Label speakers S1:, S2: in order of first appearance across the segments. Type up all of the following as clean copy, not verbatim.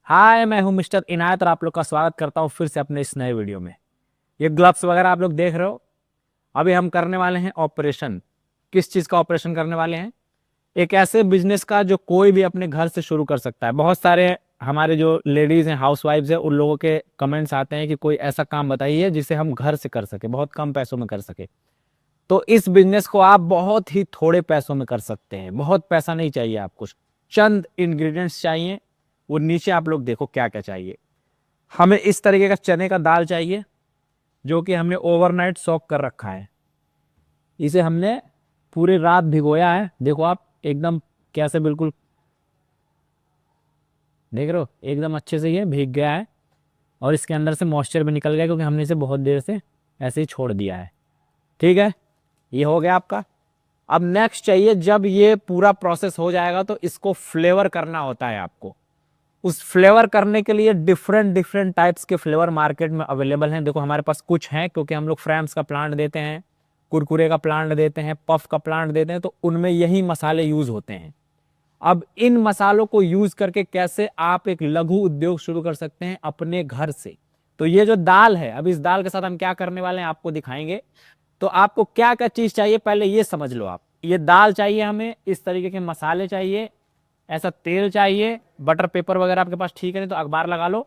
S1: हाय, मैं हूं मिस्टर इनायत और आप लोग का स्वागत करता हूं फिर से अपने इस नए वीडियो में। ये ग्लव्स वगैरह आप लोग देख रहे हो। अभी हम करने वाले हैं ऑपरेशन। किस चीज का ऑपरेशन करने वाले हैं? एक ऐसे बिजनेस का जो कोई भी अपने घर से शुरू कर सकता है। बहुत सारे हमारे जो लेडीज हैं, हाउस वाइफ्स हैं, उन लोगों के कमेंट्स आते हैं कि कोई ऐसा काम बताइए जिसे हम घर से कर सके, बहुत कम पैसों में कर सके। तो इस बिजनेस को आप बहुत ही थोड़े पैसों में कर सकते हैं। बहुत पैसा नहीं चाहिए आपको, चंद इंग्रेडिएंट्स चाहिए। वो नीचे आप लोग देखो क्या क्या चाहिए। हमें इस तरीके का चने का दाल चाहिए जो कि हमने ओवरनाइट सॉक कर रखा है। इसे हमने पूरी रात भिगोया है। देखो आप एकदम कैसे, बिल्कुल देख रहे हो, एकदम अच्छे से ये भीग गया है और इसके अंदर से मॉइस्चर भी निकल गया क्योंकि हमने इसे बहुत देर से ऐसे ही छोड़ दिया है। ठीक है, ये हो गया आपका। अब नेक्स्ट चाहिए, जब ये पूरा प्रोसेस हो जाएगा तो इसको फ्लेवर करना होता है आपको। उस फ्लेवर करने के लिए डिफरेंट डिफरेंट टाइप्स के फ्लेवर मार्केट में अवेलेबल हैं। देखो हमारे पास कुछ हैं क्योंकि हम लोग फ्रैम्स का प्लांट देते हैं, कुरकुरे का प्लांट देते हैं, पफ का प्लांट देते हैं, तो उनमें यही मसाले यूज होते हैं। अब इन मसालों को यूज करके कैसे आप एक लघु उद्योग शुरू कर सकते हैं अपने घर से। तो ये जो दाल है, अब इस दाल के साथ हम क्या करने वाले हैं आपको दिखाएंगे। तो आपको क्या क्या चीज चाहिए पहले ये समझ लो आप। ये दाल चाहिए, हमें इस तरीके के मसाले चाहिए, ऐसा तेल चाहिए, बटर पेपर वगैरह आपके पास ठीक है, नहीं तो अखबार लगा लो,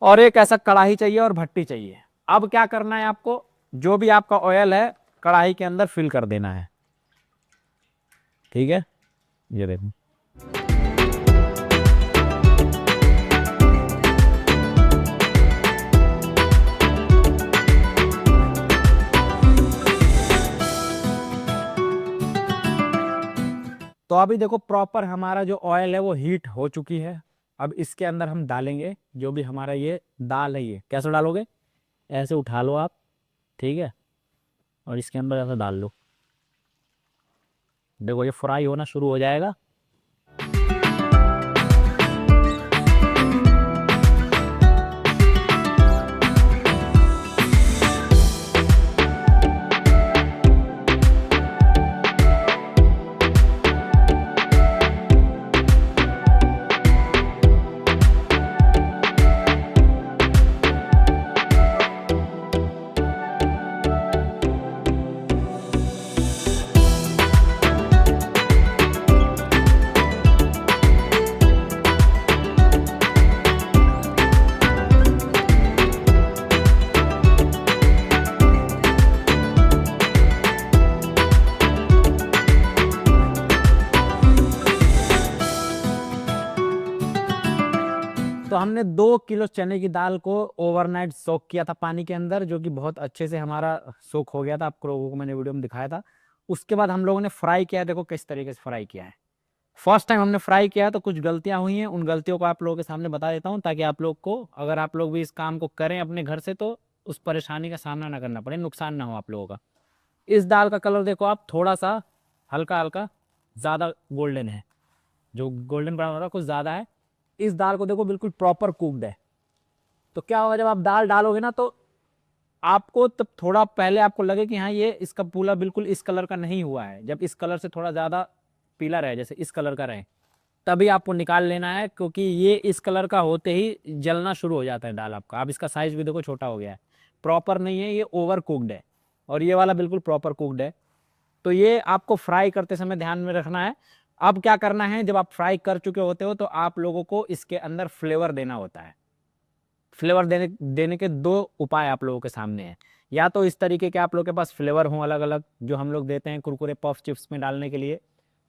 S1: और एक ऐसा कढ़ाई चाहिए और भट्टी चाहिए। अब क्या करना है आपको, जो भी आपका ऑयल है कढ़ाई के अंदर फिल कर देना है। ठीक है, ये देखो। तो अभी देखो प्रॉपर हमारा जो ऑयल है वो हीट हो चुकी है। अब इसके अंदर हम डालेंगे जो भी हमारा ये दाल है। ये कैसे डालोगे, ऐसे उठा लो आप, ठीक है, और इसके अंदर ऐसा डाल लो। देखो ये फ्राई होना शुरू हो जाएगा। तो हमने 2 किलो चने की दाल को ओवरनाइट सोक किया था पानी के अंदर, जो कि बहुत अच्छे से हमारा सोक हो गया था। आप लोगों को मैंने वीडियो में दिखाया था। उसके बाद हम लोगों ने फ्राई किया। देखो किस तरीके से फ्राई किया है। फर्स्ट टाइम हमने फ्राई किया है तो कुछ गलतियां हुई हैं, उन गलतियों को आप लोगों के सामने बता देता हूं ताकि आप लोग को, अगर आप लोग भी इस काम को करें अपने घर से, तो उस परेशानी का सामना ना करना पड़े, नुकसान ना हो आप लोगों का। इस दाल का कलर देखो आप, थोड़ा सा हल्का हल्का ज़्यादा गोल्डन है, जो गोल्डन ब्राउन हो रहा है कुछ ज़्यादा है। इस दाल को देखो बिल्कुल प्रॉपर कुकड है। तो क्या होगा, जब आप दाल डालोगे ना तो आपको तब थोड़ा पहले आपको लगे कि हाँ ये इसका पूरा बिल्कुल इस कलर का नहीं हुआ है। जब इस कलर से थोड़ा ज़्यादा पीला रहे, जैसे इस कलर का रहे, तभी आपको निकाल लेना है, क्योंकि ये इस कलर का होते ही जलना शुरू हो जाता है दाल आपका। अब इसका साइज भी देखो छोटा हो गया है, प्रॉपर नहीं है, ये ओवर कुकड है। और ये वाला बिल्कुल प्रॉपर कुकड है। तो ये आपको फ्राई करते समय ध्यान में रखना है। अब क्या करना है, जब आप फ्राई कर चुके होते हो तो आप लोगों को इसके अंदर फ्लेवर देना होता है। फ्लेवर देने के दो उपाय आप लोगों के सामने हैं। या तो इस तरीके के आप लोगों के पास फ्लेवर हो अलग अलग, जो हम लोग देते हैं कुरकुरे पफ चिप्स में डालने के लिए।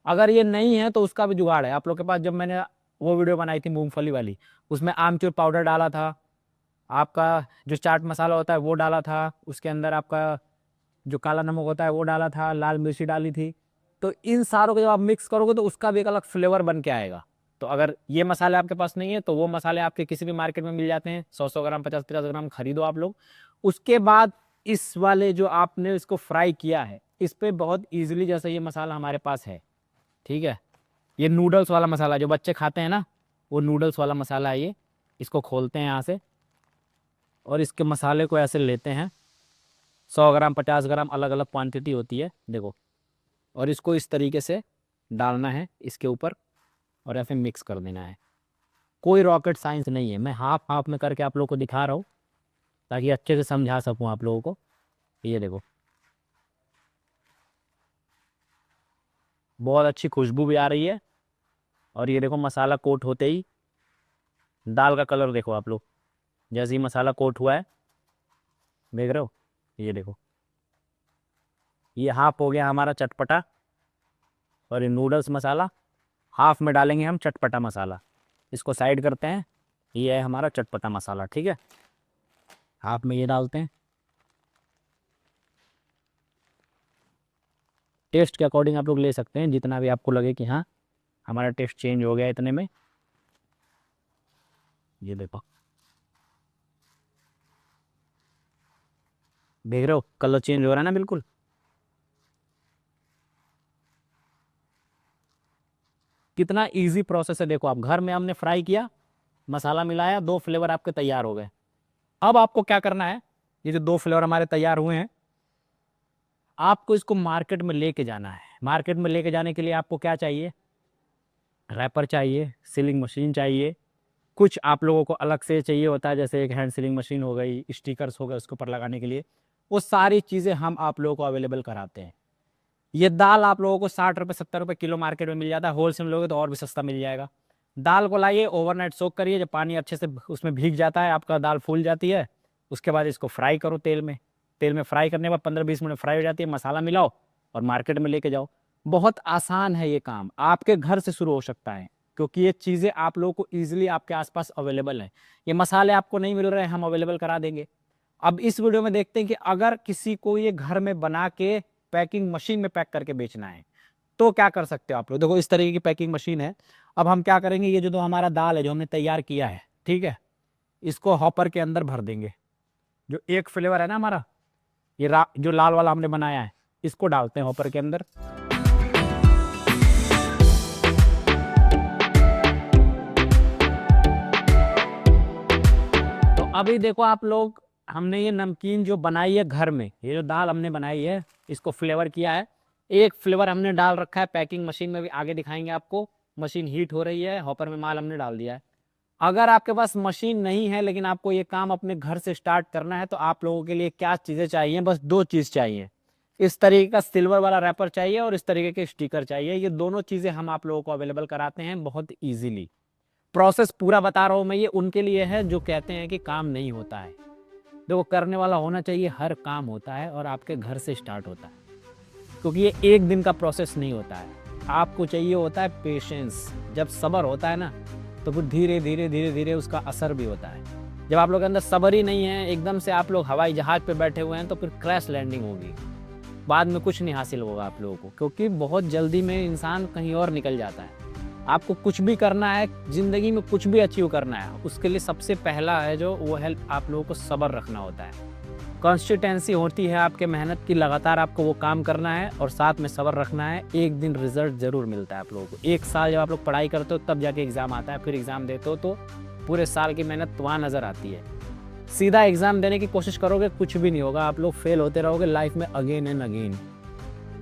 S1: अगर ये नहीं है तो उसका भी जुगाड़ है आप लोग के पास। जब मैंने वो वीडियो बनाई थी मूंगफली वाली, उसमें आमचूर पाउडर डाला था, आपका जो चाट मसाला होता है वो डाला था, उसके अंदर आपका जो काला नमक होता है वो डाला था, लाल मिर्ची डाली थी। तो इन सारों को जब आप मिक्स करोगे तो उसका भी एक अलग फ्लेवर बन के आएगा। तो अगर ये मसाले आपके पास नहीं है तो वो मसाले आपके किसी भी मार्केट में मिल जाते हैं, 100 ग्राम 50 ग्राम खरीदो आप लोग। उसके बाद इस वाले जो आपने इसको फ्राई किया है, इस पर बहुत ईजिली, जैसे ये मसाला हमारे पास है, ठीक है, ये नूडल्स वाला मसाला जो बच्चे खाते हैं ना, वो नूडल्स वाला मसाला है ये। इसको खोलते हैं यहाँ से और इसके मसाले को ऐसे लेते हैं। 100 ग्राम 50 ग्राम अलग अलग क्वांटिटी होती है, देखो। और इसको इस तरीके से डालना है इसके ऊपर और ऐसे मिक्स कर देना है। कोई रॉकेट साइंस नहीं है, मैं हाफ हाफ में करके आप लोगों को दिखा रहा हूँ ताकि अच्छे से समझा सकूँ आप लोगों को। ये देखो बहुत अच्छी खुशबू भी आ रही है, और ये देखो मसाला कोट होते ही दाल का कलर देखो आप लोग, जैसे ही मसाला कोट हुआ है, देख रहे हो, ये देखो ये हाफ हो गया हमारा चटपटा, और ये नूडल्स मसाला हाफ में डालेंगे हम चटपटा मसाला। इसको साइड करते हैं, ये है हमारा चटपटा मसाला, ठीक है। हाफ में ये डालते हैं, टेस्ट के अकॉर्डिंग आप लोग ले सकते हैं जितना भी आपको लगे कि हाँ हमारा टेस्ट चेंज हो गया इतने में। ये देखो देख रहे हो कलर चेंज हो रहा है ना बिल्कुल। कितना इजी प्रोसेस है, देखो आप घर में हमने फ्राई किया, मसाला मिलाया, 2 फ्लेवर आपके तैयार हो गए। अब आपको क्या करना है, ये जो 2 फ्लेवर हमारे तैयार हुए हैं, आपको इसको मार्केट में लेके जाना है। मार्केट में लेके जाने के लिए आपको क्या चाहिए, रैपर चाहिए, सीलिंग मशीन चाहिए, कुछ आप लोगों को अलग से चाहिए होता है, जैसे एक हैंड सीलिंग मशीन हो गई, स्टिकर्स हो गए उसके ऊपर लगाने के लिए, वो सारी चीज़ें हम आप लोगों को अवेलेबल कराते हैं। ये दाल आप लोगों को 60 रुपये 70 रुपये किलो मार्केट में मिल जाता है, होलसेल में लोगे तो और भी सस्ता मिल जाएगा। दाल को लाइए, ओवरनाइट सोक करिए, जब पानी अच्छे से उसमें भीग जाता है, आपका दाल फूल जाती है, उसके बाद इसको फ्राई करो तेल में फ्राई करने के बाद 15-20 मिनट फ्राई हो जाती है, मसाला मिलाओ और मार्केट में लेके जाओ। बहुत आसान है ये काम, आपके घर से शुरू हो सकता है, क्योंकि ये चीज़ें आप लोगों को ईजिली आपके आसपास अवेलेबल है। ये मसाले आपको नहीं मिल रहे हैं, हम अवेलेबल करा देंगे। अब इस वीडियो में देखते हैं कि अगर किसी को ये घर में बना के पैकिंग मशीन में पैक करके बेचना है तो क्या कर सकते हो आप लोग। देखो इस तरीके की पैकिंग मशीन है। अब हम क्या करेंगे, ये जो हमारा दाल है जो हमने तैयार किया है, ठीक है, इसको हॉपर के अंदर भर देंगे। जो एक फ्लेवर है ना हमारा, ये जो लाल वाला हमने बनाया है, इसको डालते हैं हॉपर के अंदर। तो अभी देखो आप लोग, हमने ये नमकीन जो बनाई है घर में, ये जो दाल हमने बनाई है, इसको फ्लेवर किया है। एक फ्लेवर हमने डाल रखा है पैकिंग मशीन में, भी आगे दिखाएंगे आपको। मशीन हीट हो रही है, हॉपर में माल हमने डाल दिया है। अगर आपके पास मशीन नहीं है लेकिन आपको ये काम अपने घर से स्टार्ट करना है, तो आप लोगों के लिए क्या चीज़ें चाहिए, बस 2 चीज़ चाहिए। इस तरीके का सिल्वर वाला रैपर चाहिए और इस तरीके के स्टिकर चाहिए। ये दोनों चीज़ें हम आप लोगों को अवेलेबल कराते हैं बहुत ईजिली। प्रोसेस पूरा बता रहा हूँ मैं, ये उनके लिए है जो कहते हैं कि काम नहीं होता है। देखो करने वाला होना चाहिए, हर काम होता है और आपके घर से स्टार्ट होता है, क्योंकि ये एक दिन का प्रोसेस नहीं होता है। आपको चाहिए होता है पेशेंस। जब सब्र होता है ना, तो फिर धीरे धीरे धीरे धीरे उसका असर भी होता है। जब आप लोग के अंदर सब्र ही नहीं है, एकदम से आप लोग हवाई जहाज पे बैठे हुए हैं, तो फिर क्रैश लैंडिंग होगी, बाद में कुछ नहीं हासिल होगा आप लोगों को, क्योंकि बहुत जल्दी में इंसान कहीं और निकल जाता है। आपको कुछ भी करना है ज़िंदगी में, कुछ भी अचीव करना है, उसके लिए सबसे पहला है जो वो है, आप लोगों को सब्र रखना होता है। कंसिस्टेंसी होती है आपके मेहनत की, लगातार आपको वो काम करना है और साथ में सब्र रखना है। एक दिन रिजल्ट ज़रूर मिलता है आप लोगों को। 1 साल जब आप लोग पढ़ाई करते हो तब जाके एग्ज़ाम आता है, फिर एग्ज़ाम देते हो तो पूरे साल की मेहनत वहाँ नज़र आती है। सीधा एग्ज़ाम देने की कोशिश करोगे, कुछ भी नहीं होगा, आप लोग फेल होते रहोगे लाइफ में अगेन एंड अगेन।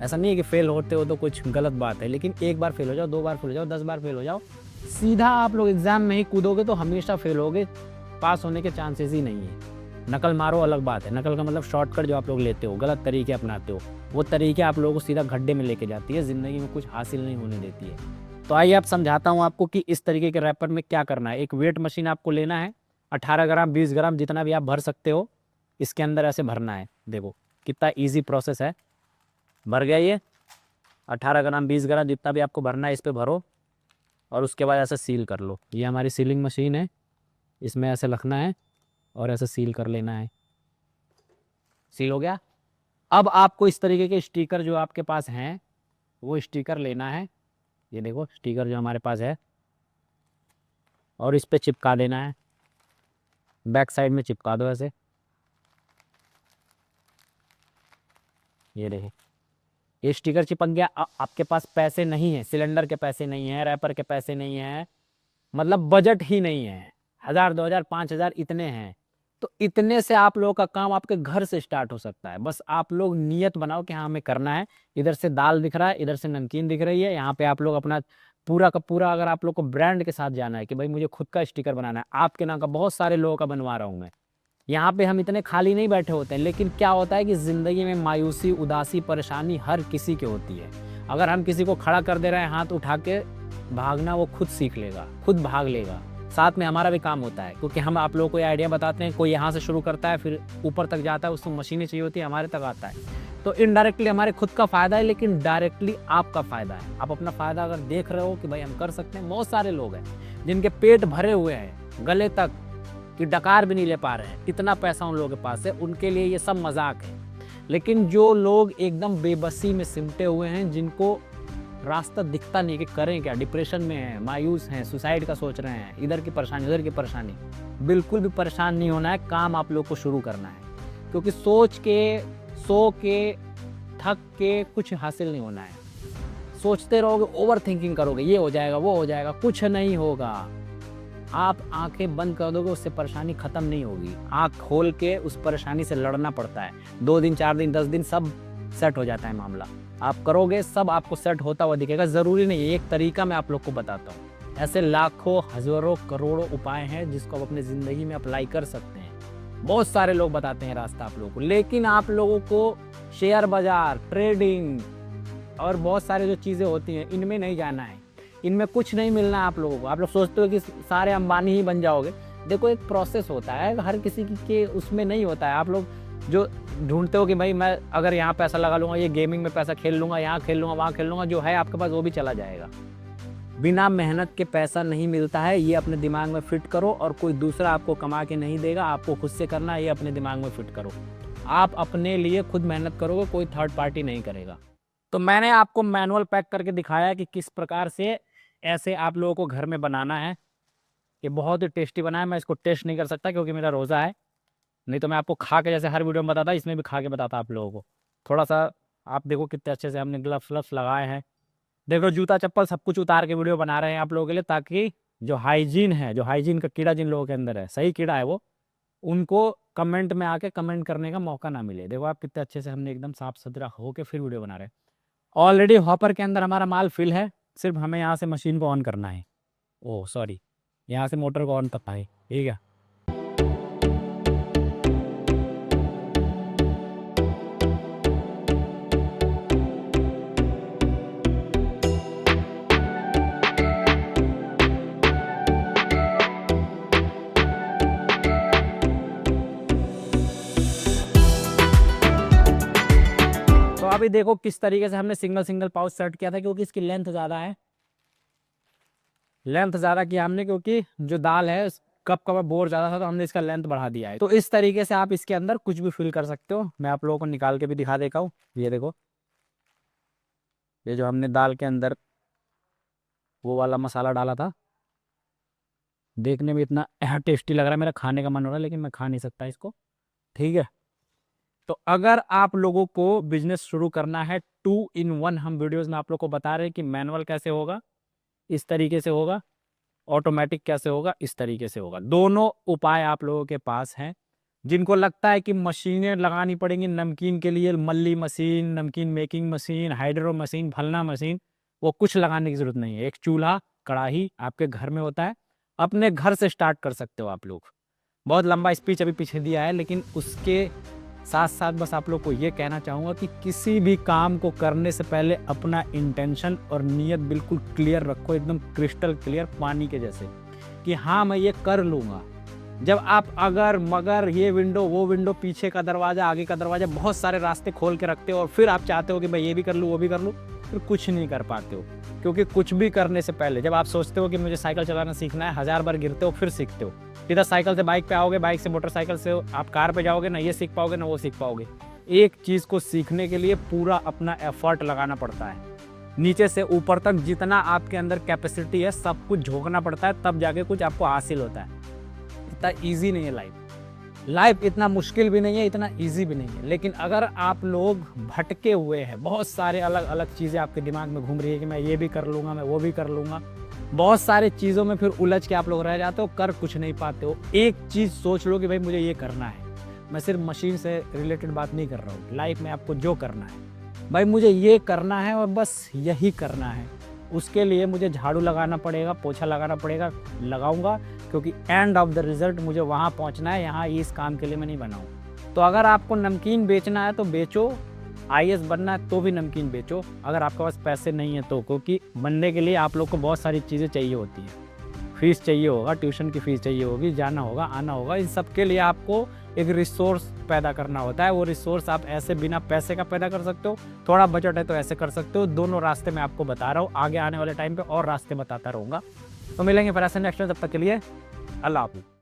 S1: ऐसा नहीं है कि फेल होते हो तो कुछ गलत बात है, लेकिन एक बार फेल हो जाओ, 2 बार फेल हो जाओ, 10 बार फेल हो जाओ, सीधा आप लोग एग्ज़ाम में ही कूदोगे तो हमेशा फेल होगे, पास होने के चांसेस ही नहीं है। नकल मारो अलग बात है, नकल का मतलब शॉर्टकट जो आप लोग लेते हो, गलत तरीके अपनाते हो, वो तरीके आप लोगों को सीधा गड्ढे में लेके जाती है, ज़िंदगी में कुछ हासिल नहीं होने देती है। तो आइए आप समझाता हूँ आपको कि इस तरीके के रैपर में क्या करना है। एक वेट मशीन आपको लेना है, 18 ग्राम 20 ग्राम जितना भी आप भर सकते हो, इसके अंदर ऐसे भरना है। देखो कितना ईजी प्रोसेस है। भर गया ये 18 ग्राम 20 ग्राम जितना भी आपको भरना है, इस पर भरो और उसके बाद ऐसे सील कर लो। ये हमारी सीलिंग मशीन है, इसमें ऐसे रखना है और ऐसे सील कर लेना है। सील हो गया। अब आपको इस तरीके के स्टिकर जो आपके पास हैं, वो स्टिकर लेना है। ये देखो स्टिकर जो हमारे पास है, और इस पे चिपका देना है। बैक साइड में चिपका दो ऐसे। ये देखो ये स्टिकर चिपक गया। आपके पास पैसे नहीं है, सिलेंडर के पैसे नहीं है, रैपर के पैसे नहीं है, मतलब बजट ही नहीं है, 1000 2000 5000 इतने हैं, तो इतने से आप लोगों का काम आपके घर से स्टार्ट हो सकता है। बस आप लोग नियत बनाओ कि हाँ हमें करना है। इधर से दाल दिख रहा है, इधर से नमकीन दिख रही है, यहाँ पे आप लोग अपना पूरा का पूरा अगर आप लोग को ब्रांड के साथ जाना है कि भाई मुझे खुद का स्टिकर बनाना है, आपके नाम का बहुत सारे लोगों का बनवा रहा हूँ मैं। यहाँ पे हम इतने खाली नहीं बैठे होते हैं, लेकिन क्या होता है कि ज़िंदगी में मायूसी, उदासी, परेशानी हर किसी की होती है। अगर हम किसी को खड़ा कर दे रहे हैं हाथ उठा के, भागना वो खुद सीख लेगा, खुद भाग लेगा। साथ में हमारा भी काम होता है, क्योंकि हम आप लोगों को ये आइडिया बताते हैं, कोई यहाँ से शुरू करता है फिर ऊपर तक जाता है, उसको मशीनें चाहिए होती है, हमारे तक आता है। तो इनडायरेक्टली हमारे खुद का फ़ायदा है, लेकिन डायरेक्टली आपका फ़ायदा है। आप अपना फ़ायदा अगर देख रहे हो कि भाई हम कर सकते हैं, बहुत सारे लोग हैं जिनके पेट भरे हुए हैं गले तक कि डकार भी नहीं ले पा रहे हैं, इतना पैसा उन लोगों के पास है, उनके लिए ये सब मजाक है। लेकिन जो लोग एकदम बेबसी में सिमटे हुए हैं, जिनको रास्ता दिखता नहीं कि करें क्या, डिप्रेशन में हैं, मायूस हैं, सुसाइड का सोच रहे हैं, इधर की परेशानी उधर की परेशानी, बिल्कुल भी परेशान नहीं होना है। काम आप लोग को शुरू करना है, क्योंकि सोच के, सो के, थक के कुछ हासिल नहीं होना है। सोचते रहोगे, ओवर थिंकिंग करोगे, ये हो जाएगा वो हो जाएगा, कुछ नहीं होगा। आप आंखें बंद कर दोगे, उससे परेशानी खत्म नहीं होगी। आंख खोल के उस परेशानी से लड़ना पड़ता है। 2 दिन 4 दिन 10 दिन सब सेट हो जाता है मामला। आप करोगे, सब आपको सेट होता हुआ दिखेगा। ज़रूरी नहीं है, एक तरीका मैं आप लोग को बताता हूँ। ऐसे लाखों, हज़ारों, करोड़ों उपाय हैं जिसको आप अपनी ज़िंदगी में अप्लाई कर सकते हैं। बहुत सारे लोग बताते हैं रास्ता आप लोगों को, लेकिन आप लोगों को शेयर बाज़ार, ट्रेडिंग और बहुत सारी जो चीज़ें होती हैं, इनमें नहीं जाना है। इनमें कुछ नहीं मिलना है आप लोगों को। आप लोग सोचते हो कि सारे अंबानी ही बन जाओगे। देखो, एक प्रोसेस होता है, हर किसी के उसमें नहीं होता है। आप लोग जो ढूंढते हो कि भाई मैं अगर यहाँ पैसा लगा लूँगा, ये गेमिंग में पैसा खेल लूँगा, यहाँ खेल लूँगा, वहाँ खेल लूँगा, जो है आपके पास वो भी चला जाएगा। बिना मेहनत के पैसा नहीं मिलता है, ये अपने दिमाग में फिट करो। और कोई दूसरा आपको कमा के नहीं देगा, आपको खुद से करना है, ये अपने दिमाग में फिट करो। आप अपने लिए खुद मेहनत करोगे, कोई थर्ड पार्टी नहीं करेगा। तो मैंने आपको मैनुअल पैक करके दिखाया कि किस प्रकार से ऐसे आप लोगों को घर में बनाना है। ये बहुत ही टेस्टी बना है। मैं इसको टेस्ट नहीं कर सकता क्योंकि मेरा रोज़ा है, नहीं तो मैं आपको खा के जैसे हर वीडियो में बताता, इसमें भी खा के बताता आप लोगों को। थोड़ा सा आप देखो कितने अच्छे से हमने ग्लव्स व्लव्स लगाए हैं। देखो, जूता चप्पल सब कुछ उतार के वीडियो बना रहे हैं आप लोगों के लिए, ताकि जो हाइजीन है, जो हाइजीन का कीड़ा जिन लोगों के अंदर है, सही कीड़ा है वो, उनको कमेंट में आके कमेंट करने का मौका ना मिले। देखो आप कितने अच्छे से हमने एकदम साफ सुथरा होके फिर वीडियो बना रहे हैं। ऑलरेडी हॉपर के अंदर हमारा माल फिल है, सिर्फ हमें यहाँ से मशीन को ऑन करना है। ओह सॉरी, यहाँ से मोटर को ऑन करना है, ठीक है। तो अभी देखो किस तरीके से हमने सिंगल सिंगल पाउच सेट किया था, क्योंकि इसकी लेंथ ज़्यादा है। लेंथ ज़्यादा किया हमने क्योंकि जो दाल है कप का बोर ज़्यादा था, तो हमने इसका लेंथ बढ़ा दिया है। तो इस तरीके से आप इसके अंदर कुछ भी फिल कर सकते हो। मैं आप लोगों को निकाल के भी दिखा देता हूँ। ये देखो, ये जो हमने दाल के अंदर वो वाला मसाला डाला था, देखने में इतना टेस्टी लग रहा है, मेरा खाने का मन हो रहा है, लेकिन मैं खा नहीं सकता इसको, ठीक है। तो अगर आप लोगों को बिजनेस शुरू करना है 2 in 1, हम वीडियोस में आप लोग को बता रहे हैं कि मैनुअल कैसे होगा, इस तरीके से होगा, ऑटोमेटिक कैसे होगा, इस तरीके से होगा। दोनों उपाय आप लोगों के पास हैं। जिनको लगता है कि मशीनें लगानी पड़ेंगी नमकीन के लिए, मल्ली मशीन, नमकीन मेकिंग मशीन, हाइड्रो मशीन, फलना मशीन, वो कुछ लगाने की ज़रूरत नहीं है। एक चूल्हा कढ़ाई आपके घर में होता है, अपने घर से स्टार्ट कर सकते हो आप लोग। बहुत लंबा स्पीच अभी पीछे दिया है, लेकिन उसके साथ साथ बस आप लोग को ये कहना चाहूँगा कि किसी भी काम को करने से पहले अपना इंटेंशन और नीयत बिल्कुल क्लियर रखो, एकदम क्रिस्टल क्लियर, पानी के जैसे, कि हाँ मैं ये कर लूँगा। जब आप अगर मगर ये विंडो वो विंडो, पीछे का दरवाज़ा आगे का दरवाज़ा, बहुत सारे रास्ते खोल के रखते हो और फिर आप चाहते हो कि मैं ये भी कर लूँ वो भी कर लूँ, फिर कुछ नहीं कर पाते हो। क्योंकि कुछ भी करने से पहले जब आप सोचते हो कि मुझे साइकिल चलाना सीखना है, 1000 बार गिरते हो फिर सीखते हो। सीधा साइकिल से बाइक पे आओगे, बाइक से मोटरसाइकिल से आप कार पे जाओगे, ना ये सीख पाओगे ना वो सीख पाओगे। एक चीज़ को सीखने के लिए पूरा अपना एफर्ट लगाना पड़ता है, नीचे से ऊपर तक जितना आपके अंदर कैपेसिटी है सब कुछ झोंकना पड़ता है, तब जाके कुछ आपको हासिल होता है। इतना ईजी नहीं है लाइफ इतना मुश्किल भी नहीं है, इतना इजी भी नहीं है। लेकिन अगर आप लोग भटके हुए हैं, बहुत सारे अलग अलग चीज़ें आपके दिमाग में घूम रही है कि मैं ये भी कर लूँगा, मैं वो भी कर लूँगा, बहुत सारे चीज़ों में फिर उलझ के आप लोग रह जाते हो, कर कुछ नहीं पाते हो। एक चीज़ सोच लो कि भाई मुझे ये करना है। मैं सिर्फ मशीन से रिलेटेड बात नहीं कर रहा हूँ, लाइफ में आपको जो करना है, भाई मुझे ये करना है और बस यही करना है। उसके लिए मुझे झाड़ू लगाना पड़ेगा, पोछा लगाना पड़ेगा, लगाऊंगा, क्योंकि एंड ऑफ द रिजल्ट मुझे वहाँ पहुँचना है। यहाँ इस काम के लिए मैं नहीं बना हूँ। तो अगर आपको नमकीन बेचना है तो बेचो, आईएएस बनना है तो भी नमकीन बेचो, अगर आपके पास पैसे नहीं है तो, क्योंकि बनने के लिए आप लोग को बहुत सारी चीज़ें चाहिए होती है। फीस चाहिए होगा, ट्यूशन की फीस चाहिए होगी, जाना होगा, आना होगा, इन सब के लिए आपको एक रिसोर्स पैदा करना होता है। वो रिसोर्स आप ऐसे बिना पैसे का पैदा कर सकते हो, थोड़ा बजट है तो ऐसे कर सकते हो। दोनों रास्ते मैं आपको बता रहा हूँ, आगे आने वाले टाइम पे और रास्ते बताता रहूँगा। तो मिलेंगे फिर ऐसे नेक्स्ट में, तब तक के लिए अल्लाह हाफ़िज़।